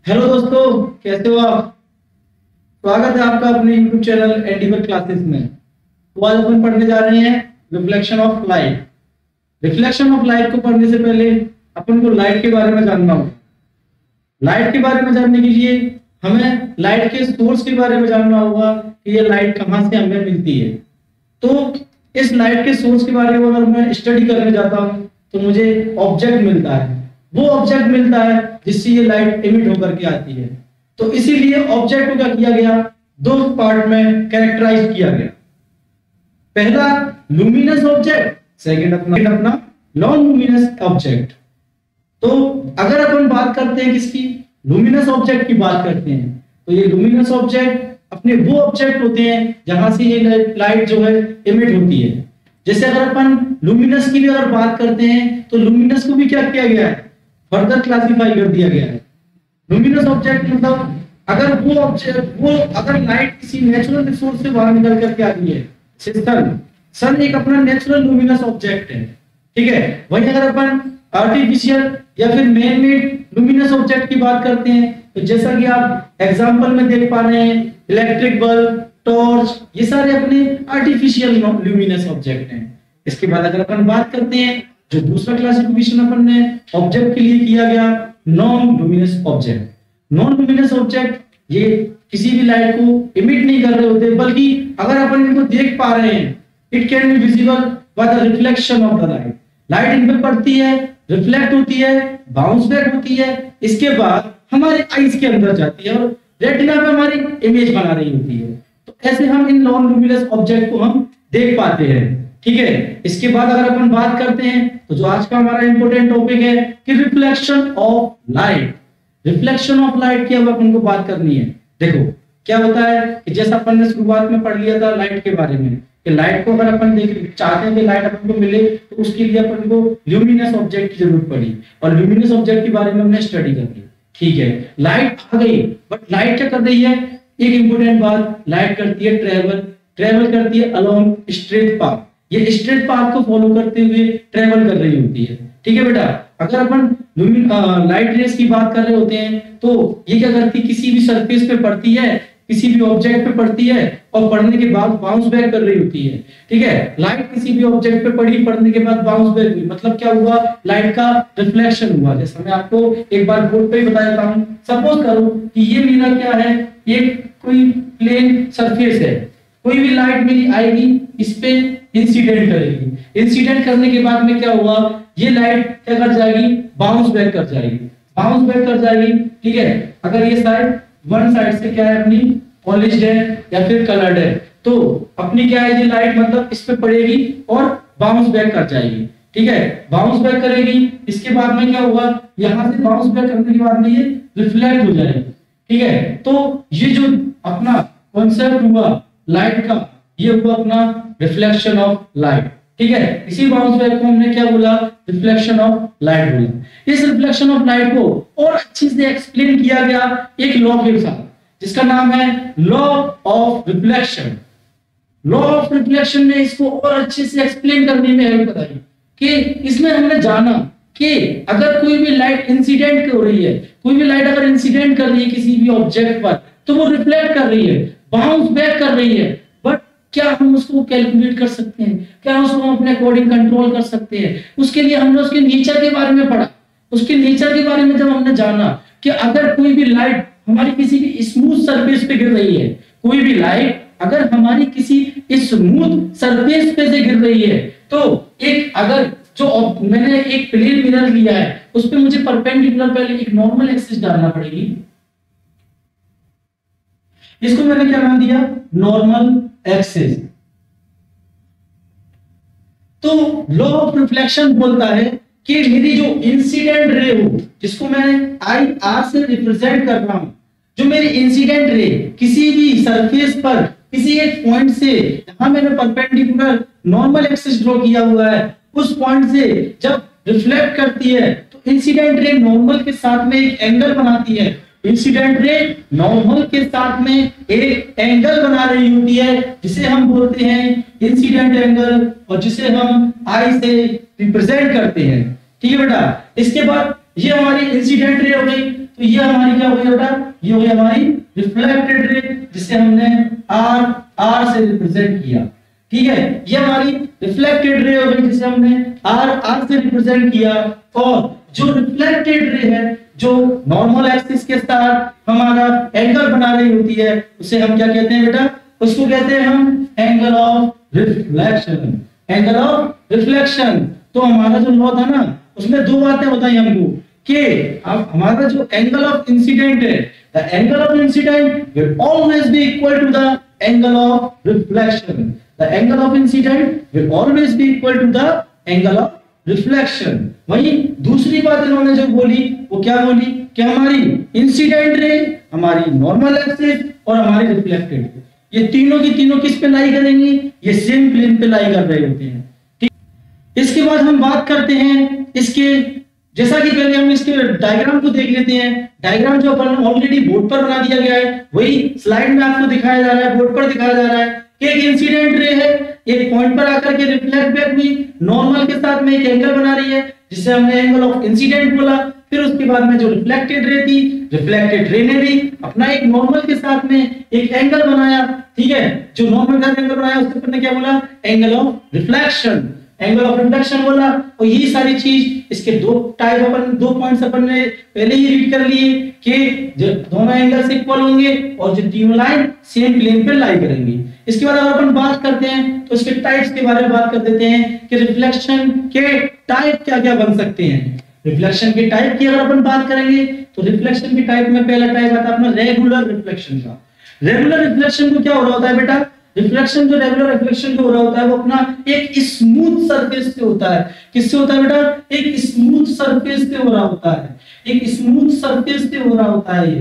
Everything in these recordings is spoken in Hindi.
हेलो दोस्तों, कैसे हो आप। स्वागत है आपका अपने YouTube चैनल एंडीवर क्लासेस में। तो आज अपन पढ़ने जा रहे हैं reflection of light. Reflection of light को पढ़ने से पहले अपन को लाइट के बारे में जानना होगा। लाइट के बारे में जानने के लिए हमें लाइट के सोर्स के बारे में जानना होगा कि ये लाइट कहाँ से हमें मिलती है। तो इस लाइट के सोर्स के बारे में अगर मैं स्टडी करने जाता हूँ तो मुझे ऑब्जेक्ट मिलता है। वो ऑब्जेक्ट मिलता है जिससे ये लाइट इमिट होकर के आती है। तो इसीलिए ऑब्जेक्ट को क्या किया गया, दो पार्ट में कैरेक्टराइज किया गया। पहला लुमिनस ऑब्जेक्ट, सेकंड अपना नॉन लुमिनस ऑब्जेक्ट। तो अगर अपन बात करते हैं किसकी, लुमिनस ऑब्जेक्ट की बात करते हैं, तो ये लुमिनस ऑब्जेक्ट अपने वो ऑब्जेक्ट होते हैं जहां से ये लाइट जो है इमिट होती है। जैसे अगर अपन लुमिनस की भी अगर बात करते हैं तो लुमिनस को भी क्या किया गया है, फर्दर क्लासिफाई कर दिया गया है। लुमिनस ऑब्जेक्ट मतलब अगर वो ऑब्जेक्ट अगर लाइट किसी नेचुरल रिसोर्स से बाहर निकल करके आती है, सन एक अपना नेचुरल लुमिनस ऑब्जेक्ट है, ठीक है। वहीं अगर अपन आर्टिफिशियल या फिर मैन मेड लुमिनस ऑब्जेक्ट की बात करते हैं तो जैसा कि आप एग्जांपल में देख पा रहे हैं, इलेक्ट्रिक बल्ब, टॉर्च, ये सारे अपने आर्टिफिशियल लुमिनस ऑब्जेक्ट हैं। इसके बाद अगर अपन बात करते हैं जो दूसरा क्लासिफिकेशन अपन ने ऑब्जेक्ट के लिए किया गया, non luminous object. Non luminous object ये किसी भी लाइट को इमिट नहीं कर रहे होते, बल्कि अगर अपन इनको देख पा रहे हैं, it can be visible by the reflection of the light. Light in पे पड़ती है, रिफ्लेक्ट होती है, बाउंस बैक होती है, इसके बाद हमारे आईज के अंदर जाती है और रेटिना पे हमारी इमेज बना रही होती है। तो ऐसे हम इन नॉन लुमिनस ऑब्जेक्ट को हम देख पाते हैं, ठीक है। इसके बाद अगर अपन बात करते हैं तो जो आज का हमारा इंपॉर्टेंट टॉपिक है कि reflection of light. Reflection of light की अब अपन को बात करनी है। देखो क्या होता है कि जैसा अपन ने शुरुआत में पढ़ लिया था लाइट के बारे में कि लाइट को अगर अपन देख चाहते हैं कि लाइट अपन को मिले तो उसके लिए अपन को ल्यूमिनस ऑब्जेक्ट की जरूरत पड़ी और ल्यूमिनस ऑब्जेक्ट के बारे में हमने स्टडी कर ली, ठीक है। लाइट आ गई, बट लाइट क्या कर रही है, एक इंपॉर्टेंट बात, लाइट करती है ट्रेवल करती है अलोंग स्ट्रेट पाथ। ये स्ट्रेट पाथ को फॉलो करते हुए ट्रेवल कर रही होती है, ठीक है बेटा। अगर अपन लाइट रेस की बात कर रहे होते हैं तो ये क्या करती है, किसी भी सरफेस पे पड़ती है, किसी भी ऑब्जेक्ट पे पड़ती है और पड़ने के बाद बाउंस बैक कर रही होती है, ठीक है। लाइट किसी भी ऑब्जेक्ट पे पड़ी, पड़ने के बाद बाउंस बैक हुई, मतलब क्या हुआ, लाइट का रिफ्लेक्शन हुआ। जैसे मैं आपको एक बार बोर्ड पे ही बता देता हूं। सपोज करो कि ये मेरा क्या है, ये कोई प्लेन सरफेस है, कोई भी लाइट मेरी आएगी, इस पे इंसिडेंट करेगी। इंसिडेंट करने के बाद में क्या हुआ, ये लाइट क्या कर जाएगी, बाउंस बैक कर जाएगी, बाउंस बैक कर जाएगी, ठीक है। अगर ये साइड वन साइड से क्या है अपनी पॉलिश्ड है या फिर कलर्ड है तो अपनी क्या है, ये लाइट मतलब इस पे पड़ेगी और बाउंस बैक कर जाएगी, ठीक है। बाउंस बैक करेगी, इसके बाद में क्या होगा, यहां से बाउंस बैक करने के बाद में ये रिफ्लेक्ट हो जाएगी, ठीक है। तो ये जो अपना कॉन्सेप्ट हुआ लाइट का, ये हुआ अपना रिफ्लेक्शन ऑफ लाइट, ठीक है। इसी बाउंस बैक को हमने क्या बोला, रिफ्लेक्शन ऑफ लाइट बोला। इस रिफ्लेक्शन ऑफ लाइट को और अच्छे से एक्सप्लेन किया गया एक लॉ के साथ जिसका नाम है law of reflection. Law of reflection ने इसको और अच्छे से एक्सप्लेन करने में हेल्प कराई कि इसमें हमने जाना कि अगर कोई भी लाइट इंसिडेंट हो रही है, कोई भी लाइट अगर इंसिडेंट कर रही है किसी भी ऑब्जेक्ट पर तो वो रिफ्लेक्ट कर रही है, बाउंस बैक कर रही है, बट क्या हम उसको कैलकुलेट कर सकते हैं, क्या उसको हम अपने अकॉर्डिंग कंट्रोल कर सकते हैं। उसके लिए हमने उसके नेचर के बारे में पढ़ा। उसके नेचर के बारे में जब हमने जाना कि अगर कोई भी लाइट हमारी किसी भी स्मूथ सरफेस पे गिर रही है, कोई भी लाइट अगर हमारी किसी स्मूथ सरफेस पे से गिर रही है तो एक अगर जो मैंने एक प्लेन मिरर लिया है उस पे मुझे परपेंडिकुलर पहले एक नॉर्मल एक्सिस डालना पड़ेगी। इसको मैंने क्या नाम दिया, नॉर्मल एक्सिस। तो लॉ ऑफ रिफ्लेक्शन बोलता है कि मेरी जो इंसिडेंट रे हो, जिसको मैं आई आर से रिप्रेजेंट कर रहा हूं, जो मेरी इंसिडेंट रे किसी भी सरफेस पर किसी एक पॉइंट से, जहां मैंने परपेंडिकुलर नॉर्मल एक्सिस ड्रॉ किया हुआ है, उस पॉइंट से जब रिफ्लेक्ट करती है तो इंसिडेंट रे नॉर्मल के साथ में एक एंगल बनाती है। इंसिडेंट रे नॉर्मल के साथ में एक एंगल बना रही होती है जिसे हम बोलते हैं इंसिडेंट एंगल और जिसे हम आई से रिप्रेजेंट करते हैं, ठीक है बेटा। इसके बाद ये हमारी इंसिडेंट रे हो गई। तो ये हमारी क्या हो गई बेटा, ये हो गई हमारी रिफ्लेक्टेड रे, जिसे हमने आर से रिप्रेजेंट किया। ठीक है, ये हमारी रिफ्लेक्टेड रे हो गई जिसे हमने आर से रिप्रेजेंट किया। और जो रिफ्लेक्टेड रे है जो नॉर्मल एक्सिस के साथ हमारा एंगल बना रही होती है उसे हम क्या कहते हैं बेटा, उसको कहते हैं हम angle of reflection. Angle of reflection. तो हमारा जो लॉ था ना उसमें दो बातें बताई हमको कि अब हमारा जो एंगल ऑफ इंसिडेंट है, the angle of incident will always be equal to the angle of reflection. The angle of incident will always be equal to the angle of reflection. वही दूसरी बात इन्होंने जो बोली वो क्या बोली कि हमारी इंसिडेंट रे, हमारी नॉर्मल एक्सिस और हमारी रिफ्लेक्टेड रे, ये तीनों की तीनों किस पे लाई करेंगी, ये सेम प्लेन पे लाई कर रहे होते हैं। ठीक, इसके बाद हम बात करते हैं इसके, जैसा कि पहले हम इसके डायग्राम को देख लेते हैं। डायग्राम जो अपन ऑलरेडी बोर्ड पर बना दिया गया है वही स्लाइड में आपको दिखाया जा रहा है, बोर्ड पर दिखाया जा रहा है कि एक इंसिडेंट रे है, एक पॉइंट पर आकर के रिफ्लेक्ट बैक हुई, नॉर्मल के साथ में एक एंगल बना रही है जिसे हमने एंगल ऑफ इंसिडेंट बोला। फिर उसके बाद में जो रिफ्लेक्टेड रे थी, रिफ्लेक्टेड रे ने भी अपना एक नॉर्मल के साथ में एक एंगल बनाया। ठीक है, जो नॉर्मल का एंगल बनाया उसके ऊपर ने क्या बोला, angle of reflection. Angle of reflection बोला। और यही सारी चीज इसके दो टाइप अपन, दो पॉइंट्स अपन ने पहले ही रीड कर लिए कि जो दोनों एंगल्स इक्वल होंगे और जो तीनों लाइन सेम प्लेन पे लाई करेंगी। इसके बाद अगर अपन बात करते हैं तो इसके टाइप्स के बारे में बात कर देते हैं कि रिफ्लेक्शन के टाइप क्या क्या बन सकते हैं। रिफ्लेक्शन के टाइप की अगर अपन बात करेंगे तो रिफ्लेक्शन के टाइप में पहला टाइप आता है अपना रेगुलर रिफ्लेक्शन का। रेगुलर रिफ्लेक्शन को क्या हो रहा होता है बेटा, रिफ्लेक्शन जो रेगुलर रिफ्लेक्शन जो हो रहा होता है वो अपना एक स्मूथ सरफेस से होता है। किससे होता है बेटा, एक स्मूथ सरफेस से हो रहा होता है, एक स्मूथ सरफेस से हो रहा होता है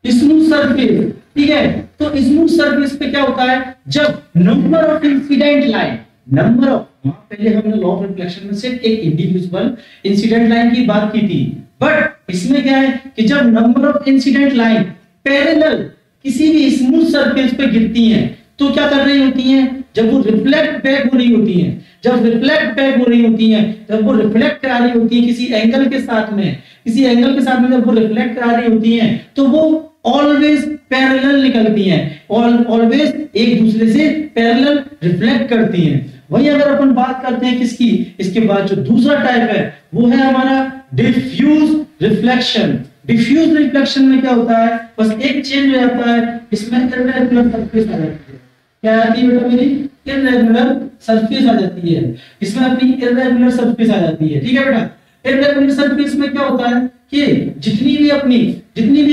ये स्मूथ सरफेस। ठीक है, तो स्मूथ सरफेस पे क्या होता है, जब number of incident line, number of, पहले हमने लॉ ऑफ रिफ्लेक्शन में सिर्फ एक इंडिविजुअल इंसिडेंट लाइन की बात की थी, बट इसमें क्या है कि जब number of incident line parallel किसी भी स्मूथ सरफेस पे गिरती हैं तो क्या कर रही होती हैं, जब वो रिफ्लेक्ट बैक हो रही होती हैं, जब रिफ्लेक्ट बैक हो रही होती हैं, जब वो रिफ्लेक्ट करा रही होती है किसी एंगल के साथ में, किसी एंगल के साथ में जब वो रिफ्लेक्ट करा रही होती हैं तो वो ऑलवेज पैरेलल निकलती हैं, ऑलवेज एक दूसरे से पैरेलल रिफ्लेक्ट करती हैं। वही अगर अपन बात करते हैं किसकी, इसके बाद जो दूसरा टाइप है वो है हमारा डिफ्यूज रिफ्लेक्शन। डिफ्यूज रिफ्लेक्शन में क्या होता है, बस एक चेंज हो जाता है, इसमें इर्रेगुलर सरफेस आ जाती है। क्या आती है बेटा मेरी, इर्रेगुलर सरफेस आ जाती है, इसमें अपनी इर्रेगुलर सरफेस आ जाती है। ठीक है बेटा, इर्रेगुलर सरफेस में क्या होता है कि जितनी भी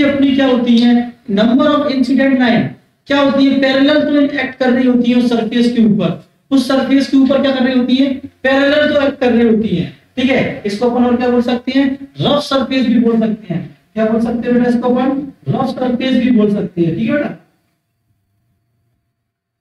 अपनी क्या होती है, नंबर ऑफ इंसिडेंट लाइन क्या होती है, पैरेलल तो एक्ट कर रही होती है उस सरफेस के ऊपर, उस सरफेस के ऊपर क्या कर रही होती है, पैरेलल तो एक्ट कर रही होती है। ठीक है, इसको अपन और क्या बोल सकते हैं, रफ सरफेस भी बोल सकते हैं। क्या बोल सकते हैं बेटा, इसको अपन रफ सरफेस भी बोल सकते हैं। ठीक है बेटा,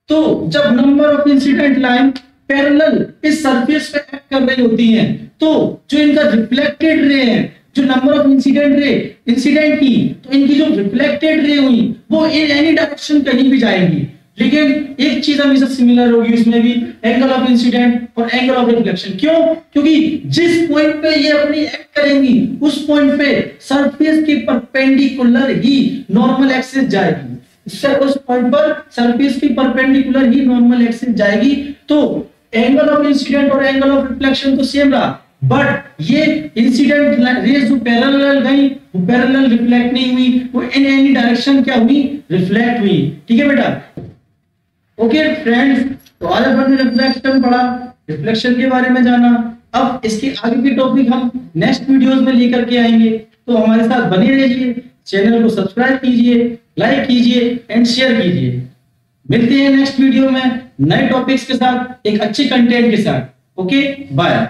तो जब number of incident line parallel इस सरफेस पे एक्ट कर रही होती हैं तो जो इनका रिफ्लेक्टेड रे है, जो नंबर ऑफ इंसिडेंट की, तो इनकी जो रिफ्लेक्टेड रे हुई वो इन एनी डायरेक्शन कहीं भी जाएंगी, लेकिन एक चीज हमेशा सिमिलर होगी उसमें भी, एंगल ऑफ इंसिडेंट और एंगल ऑफ रिफ्लेक्शन। क्यों, क्योंकि जिस पॉइंट पे ये अपनी एक्ट करेंगी उस पॉइंट पे सरफेस के परपेंडिकुलर ही नॉर्मल एक्सिस जाएगी, उस पॉइंट पर सरफेस की परपेंडिकुलर ही नॉर्मल एक्सिस जाएगी। तो एंगल ऑफ इंसिडेंट और एंगल ऑफ रिफ्लेक्शन तो सेम रहा, बट ये इंसिडेंट रेज जो पैरेलल गई वो पैरेलल रिफ्लेक्ट नहीं हुई, वो इन एनी डायरेक्शन क्या हुई, रिफ्लेक्ट हुई। ठीक है बेटा, ओके फ्रेंड्स, तो आज अपन ने रिफ्लेक्शन पढ़ा, रिफ्लेक्शन के बारे में जाना। अब इसके आगे के टॉपिक हम नेक्स्ट वीडियोस में लेकर के आएंगे, तो हमारे साथ बने रहिए, चैनल को सब्सक्राइब कीजिए, लाइक कीजिए एंड शेयर कीजिए। मिलते हैं नेक्स्ट वीडियो में नए टॉपिक्स के साथ, एक अच्छे कंटेंट के साथ। Okay bye.